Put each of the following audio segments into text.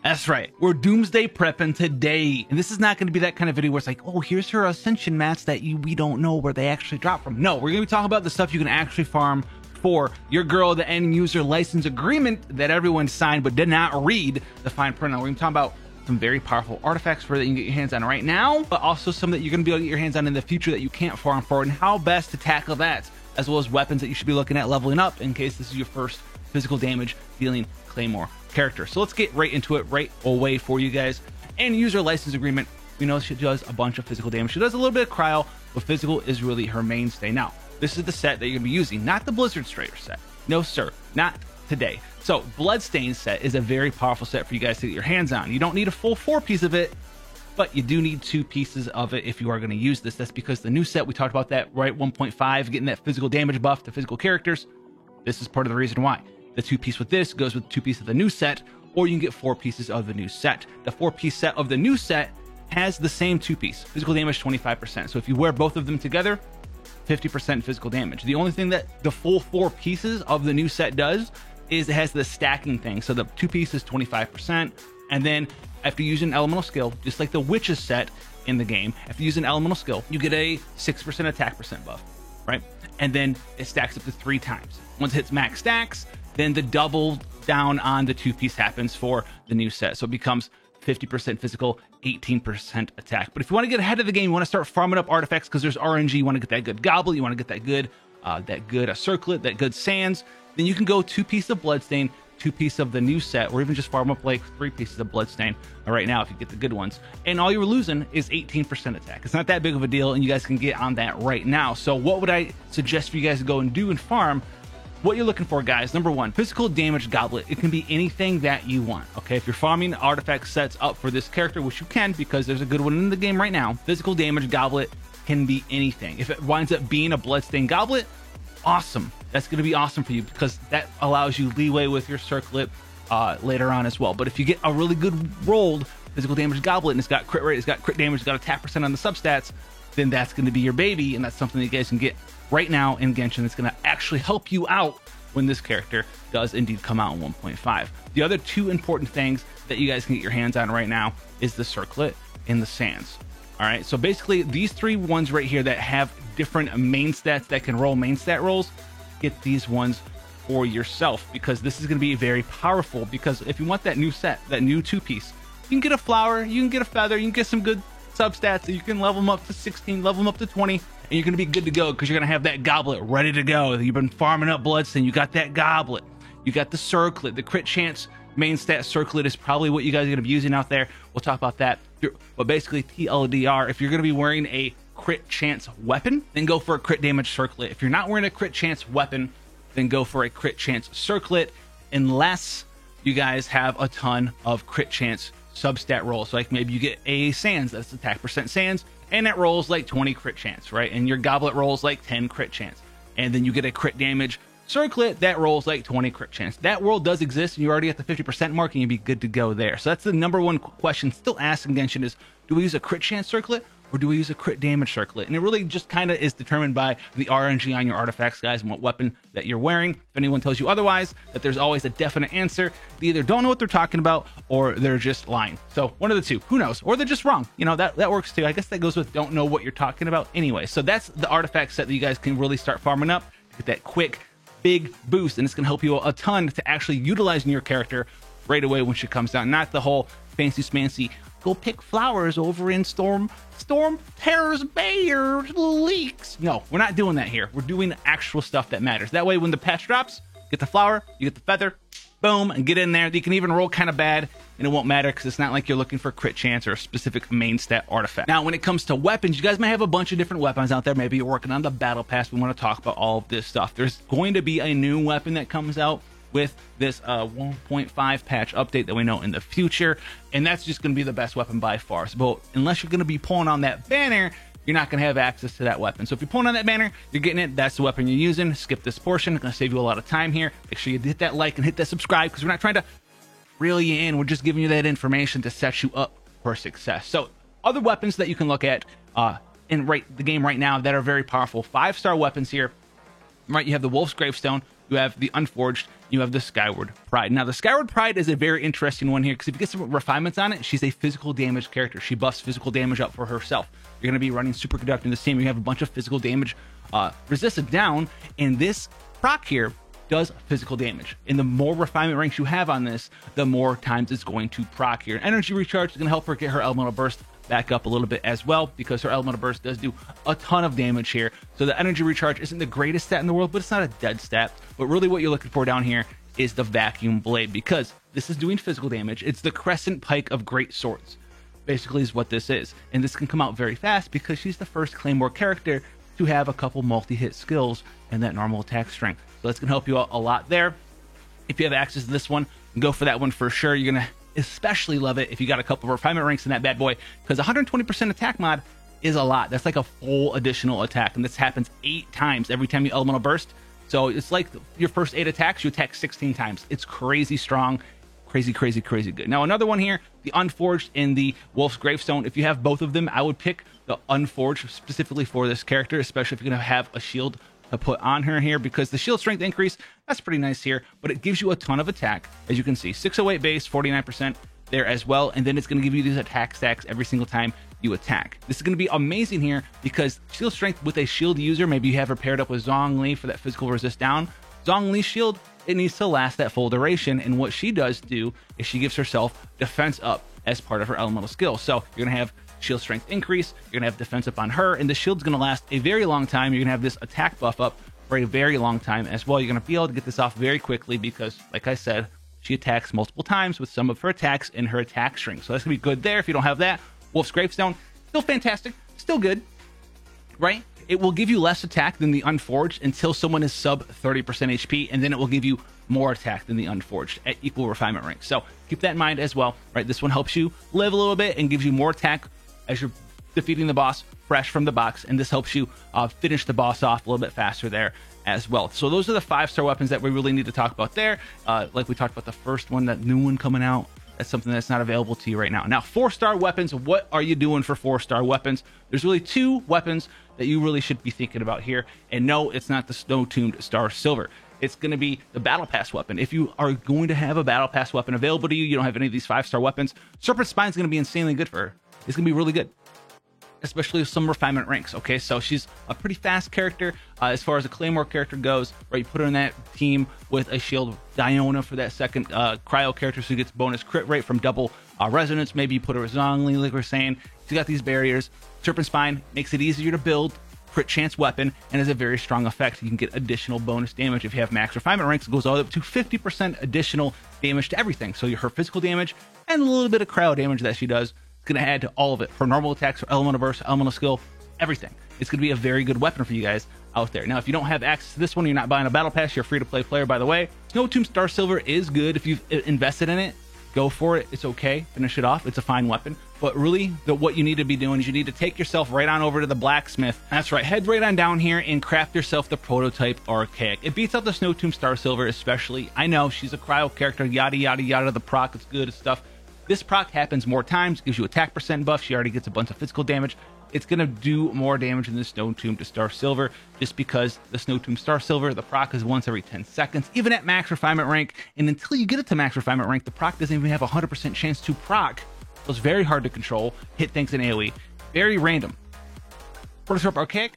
That's right. We're doomsday prepping today. And this is not going to be that kind of video where it's like, oh, here's her ascension mats that we don't know where they actually drop from. No, we're going to be talking about the stuff you can actually farm for your girl, the end user license agreement that everyone signed but did not read the fine print on. We're going to talk about some very powerful artifacts for that you can get your hands on right now, but also some that you're going to be able to get your hands on in the future that you can't farm for, and how best to tackle that, as well as weapons that you should be looking at leveling up in case this is your first physical damage dealing Claymore character. So let's get right into it right away for you guys. And user license agreement, we know she does a bunch of physical damage. She does a little bit of cryo, but physical is really her mainstay. Now, this is the set that you're gonna be using, not the Blizzard Strayer set. No, sir, not today. So Bloodstain set is a very powerful set for you guys to get your hands on. You don't need a full 4-piece of it, but you do need 2 pieces of it if you are going to use this. That's because the new set, we talked about that, right? 1.5, getting that physical damage buff to physical characters. This is part of the reason why. The 2-piece with this goes with 2 pieces of the new set, or you can get 4 pieces of the new set. The 4-piece set of the new set has the same 2-piece, physical damage 25%. So if you wear both of them together, 50% physical damage. The only thing that the full 4 pieces of the new set does is it has the stacking thing. So the 2-piece is 25%, and then after using elemental skill, just like the witches set in the game, after using elemental skill, you get a 6% attack percent buff, right? And then it stacks up to 3 times. Once it hits max stacks, then the double down on the 2-piece happens for the new set. So it becomes 50% physical, 18% attack. But if you want to get ahead of the game, you want to start farming up artifacts because there's RNG, you want to get that good goblet, you want to get that good circlet, that good sands, then you can go 2 pieces of Bloodstain, 2 pieces of the new set, or even just farm up like 3 pieces of Bloodstain right now if you get the good ones. And all you're losing is 18% attack. It's not that big of a deal, and you guys can get on that right now. So what would I suggest for you guys to go and do and farm? What you're looking for, guys, number 1, physical damage goblet. It can be anything that you want, okay? If you're farming artifact sets up for this character, which you can because there's a good one in the game right now, physical damage goblet can be anything. If it winds up being a Bloodstained goblet, awesome. That's going to be awesome for you because that allows you leeway with your circlet later on as well. But if you get a really good rolled physical damage goblet and it's got crit rate, it's got crit damage, it's got attack percent on the substats, then that's going to be your baby, and that's something that you guys can get right now in Genshin. That's going to actually help you out when this character does indeed come out in 1.5. The other 2 important things that you guys can get your hands on right now is the circlet and the sands. All right, so basically these 3 ones right here that have different main stats that can roll main stat rolls, get these ones for yourself because this is going to be very powerful. Because if you want that new set, that new 2-piece, you can get a flower, you can get a feather, you can get some good substats, you can level them up to 16, level them up to 20, and you're going to be good to go because you're going to have that goblet ready to go. You've been farming up Bloodstain, you got that goblet, you got the circlet, the crit chance main stat circlet is probably what you guys are going to be using out there. We'll talk about that. But basically, TLDR, if you're going to be wearing a crit chance weapon, then go for a crit damage circlet. If you're not wearing a crit chance weapon, then go for a crit chance circlet, unless you guys have a ton of crit chance substat rolls. So like maybe you get a sands, that's attack percent sands, and that rolls like 20 crit chance, right? And your goblet rolls like 10 crit chance. And then you get a crit damage circlet that rolls like 20 crit chance. That world does exist, and you're already at the 50% mark, and you'd be good to go there. So that's the number 1 question still asked in Genshin is, do we use a crit chance circlet or do we use a crit damage circlet? And it really just kind of is determined by the RNG on your artifacts, guys, and what weapon that you're wearing. If anyone tells you otherwise, that there's always a definite answer. They either don't know what they're talking about or they're just lying. So one of the 2, who knows? Or they're just wrong. You know, that works too. I guess that goes with don't know what you're talking about anyway. So that's the artifact set that you guys can really start farming up to get that quick, big boost, and it's going to help you a ton to actually utilizing your character right away when she comes down. Not the whole fancy smancy go pick flowers over in Storm Terror's Bay or Leaks. No, we're not doing that here. We're doing actual stuff that matters. That way when the patch drops, get the flower, you get the feather, boom, and get in there. You can even roll kind of bad and it won't matter because it's not like you're looking for crit chance or a specific main stat artifact. Now when it comes to weapons, you guys may have a bunch of different weapons out there. Maybe you're working on the battle pass. We want to talk about all of this stuff. There's going to be a new weapon that comes out with this 1.5 patch update that we know in the future, and that's just going to be the best weapon by far. So unless you're going to be pulling on that banner, you're not going to have access to that weapon. So if you're pulling on that banner, you're getting it. That's the weapon you're using. Skip this portion. It's going to save you a lot of time here. Make sure you hit that like and hit that subscribe because we're not trying to reel you in. We're just giving you that information to set you up for success. So other weapons that you can look at in the game right now that are very powerful. 5-star weapons here. Right, you have the Wolf's Gravestone, you have the Unforged, you have the Skyward Pride. Now, the Skyward Pride is a very interesting one here because if you get some refinements on it, she's a physical damage character. She buffs physical damage up for herself. You're going to be running superconducting the same. You have a bunch of physical damage resisted down, and this proc here does physical damage. And the more refinement ranks you have on this, the more times it's going to proc here. Energy recharge is going to help her get her elemental burst back up a little bit as well, because her elemental burst does do a ton of damage here. So the energy recharge isn't the greatest stat in the world, but it's not a dead stat. But really what you're looking for down here is the vacuum blade, because this is doing physical damage. It's the crescent pike of great swords, basically, is what this is. And this can come out very fast because she's the first Claymore character to have a couple multi-hit skills and that normal attack strength. So that's gonna help you out a lot there. If you have access to this one, go for that one for sure. You're gonna especially love it if you got a couple of refinement ranks in that bad boy, because 120% attack mod is a lot. That's like a full additional attack, and this happens 8 times every time you elemental burst. So it's like your first 8 attacks, you attack 16 times. It's crazy strong, crazy good. Now another one here, the Unforged and the Wolf's Gravestone. If you have both of them, I would pick the Unforged specifically for this character, especially if you're gonna have a shield to put on her here, because the shield strength increase, that's pretty nice here, but it gives you a ton of attack. As you can see, 608 base, 49% there as well, and then it's going to give you these attack stacks every single time you attack. This is going to be amazing here because shield strength with a shield user, maybe you have her paired up with Zhongli for that physical resist down. Zhongli's shield, it needs to last that full duration, and what she does do is she gives herself defense up as part of her elemental skill. So you're going to have shield strength increase, you're gonna have defense up on her, and the shield's gonna last a very long time. You're gonna have this attack buff up for a very long time as well. You're gonna be able to get this off very quickly because, like I said, she attacks multiple times with some of her attacks in her attack string. So that's gonna be good there. If you don't have that, Wolf's Gravestone, still fantastic, still good, right? It will give you less attack than the Unforged until someone is sub 30% HP, and then it will give you more attack than the Unforged at equal refinement rank. So keep that in mind as well, right? This one helps you live a little bit and gives you more attack as you're defeating the boss fresh from the box, and this helps you finish the boss off a little bit faster there as well. So those are the 5-star weapons that we really need to talk about there. Like we talked about the first one, that new one coming out, that's something that's not available to you right now. Now, 4-star weapons, what are you doing for 4-star weapons? There's really 2 weapons that you really should be thinking about here, and no, it's not the Snow-Tuned Star Silver. It's going to be the Battle Pass weapon. If you are going to have a Battle Pass weapon available to you, you don't have any of these 5-star weapons, Serpent Spine is going to be insanely good for her. It's going to be really good, especially with some refinement ranks. Okay, so she's a pretty fast character as far as a Claymore character goes, right? You put her in that team with a shield Diona for that second cryo character, so she gets bonus crit rate from double resonance. Maybe you put her with Zhongli, like we're saying. She's got these barriers. Serpent Spine makes it easier to build, crit chance weapon, and has a very strong effect. You can get additional bonus damage if you have max refinement ranks. It goes all the way up to 50% additional damage to everything. So her physical damage and a little bit of cryo damage that she does, going to add to all of it. For normal attacks, for elemental burst, elemental skill, everything. It's going to be a very good weapon for you guys out there. Now, if you don't have access to this one, you're not buying a battle pass, you're a free-to-play player, by the way. Snow-Tuned Star Silver is good. If you've invested in it, go for it. It's okay. Finish it off. It's a fine weapon. But really, what you need to be doing is you need to take yourself right on over to the blacksmith. That's right. Head right on down here and craft yourself the prototype Archaic. It beats out the Snow-Tuned Star Silver especially. I know, she's a cryo character, yada, yada, yada. The proc is good and stuff. This proc happens more times, gives you attack percent buff. She already gets a bunch of physical damage. It's going to do more damage than the Snow-Tuned Star Silver, just because the Snow-Tuned Star Silver, the proc is once every 10 seconds, even at max refinement rank. And until you get it to max refinement rank, the proc doesn't even have a 100% chance to proc. So it's very hard to control, hit things in AoE. Very random. Prototype Archaic,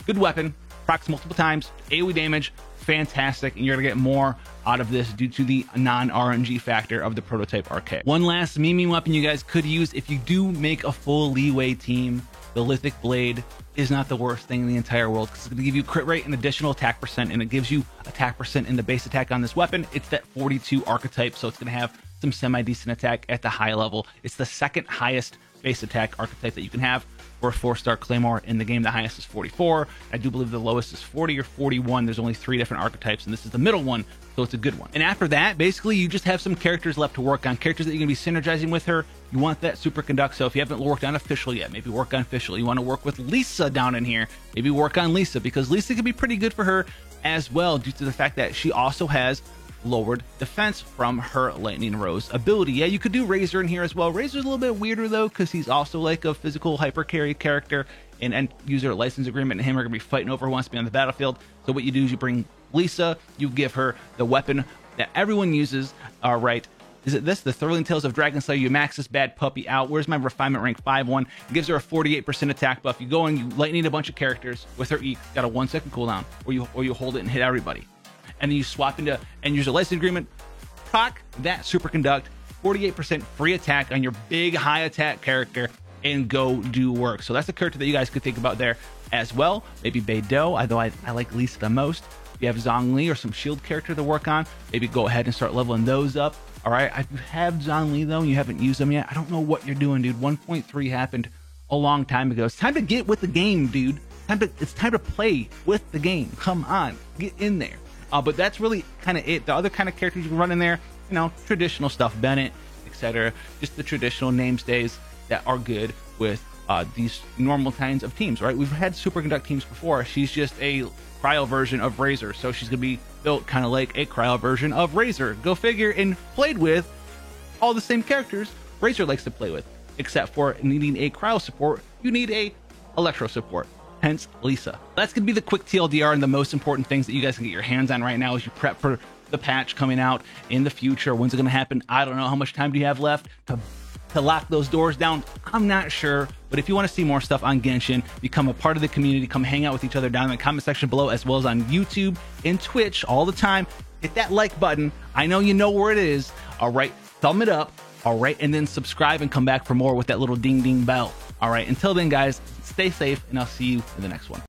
good weapon, procs multiple times, AoE damage, fantastic, and you're gonna get more out of this due to the non-RNG factor of the Prototype Archaic. One last meme weapon you guys could use if you do make a full leeway team. The Lithic Blade is not the worst thing in the entire world, because it's going to give you crit rate and additional attack percent, and it gives you attack percent in the base attack on this weapon. It's that 42 archetype, so it's going to have some semi-decent attack at the high level. It's the second highest base attack archetype that you can have for a 4-star Claymore in the game. The highest is 44. I do believe the lowest is 40 or 41. There's only 3 different archetypes, and this is the middle one, so it's a good one. And after that, basically, you just have some characters left to work on, characters that you're going to be synergizing with her. You want that superconduct, so if you haven't worked on Official yet, maybe work on Official. You want to work with Lisa down in here, maybe work on Lisa, because Lisa could be pretty good for her as well, due to the fact that she also has lowered defense from her Lightning Rose ability. Yeah, you could do Razor in here as well. Razor's a little bit weirder though, because he's also like a physical hyper carry character, and user license agreement and him are gonna be fighting over who wants to be on the battlefield. So what you do is you bring Lisa, you give her the weapon that everyone uses. All right. Is it this? The Thrilling Tales of Dragon Slayer. You max this bad puppy out. Where's my refinement rank 5-1? It gives her a 48% attack buff. You go and you lightning a bunch of characters with her E. Got a 1-second cooldown. Or you hold it and hit everybody. And then you swap into and use a license agreement. Proc that superconduct. 48% free attack on your big high attack character and go do work. So that's a character that you guys could think about there as well. Maybe Beidou, although I like Lisa the most. If you have Zhongli or some shield character to work on, maybe go ahead and start leveling those up. All right, if you have Zhongli though and you haven't used them yet, I don't know what you're doing, dude. 1.3 happened a long time ago. It's time to get with the game, dude. It's time to play with the game. Come on, get in there. But that's really kind of it. The other kind of characters you can run in there, you know, traditional stuff, Bennett, etc. Just the traditional namestays that are good with these normal kinds of teams, right? We've had superconduct teams before. She's just a cryo version of Razor, so she's gonna be built kind of like a cryo version of Razor. Go figure, and played with all the same characters Razor likes to play with, except for needing a cryo support, you need a electro support. Hence Lisa. That's gonna be the quick TLDR and the most important things that you guys can get your hands on right now as you prep for the patch coming out in the future. When's it gonna happen? I don't know. How much time do you have left to lock those doors down? I'm not sure, but if you want to see more stuff on Genshin, become a part of the community, come hang out with each other down in the comment section below, as well as on YouTube and Twitch all the time. Hit that like button. I know you know where it is. All right, thumb it up. All right, and then subscribe and come back for more with that little ding ding bell. All right, until then guys, stay safe and I'll see you in the next one.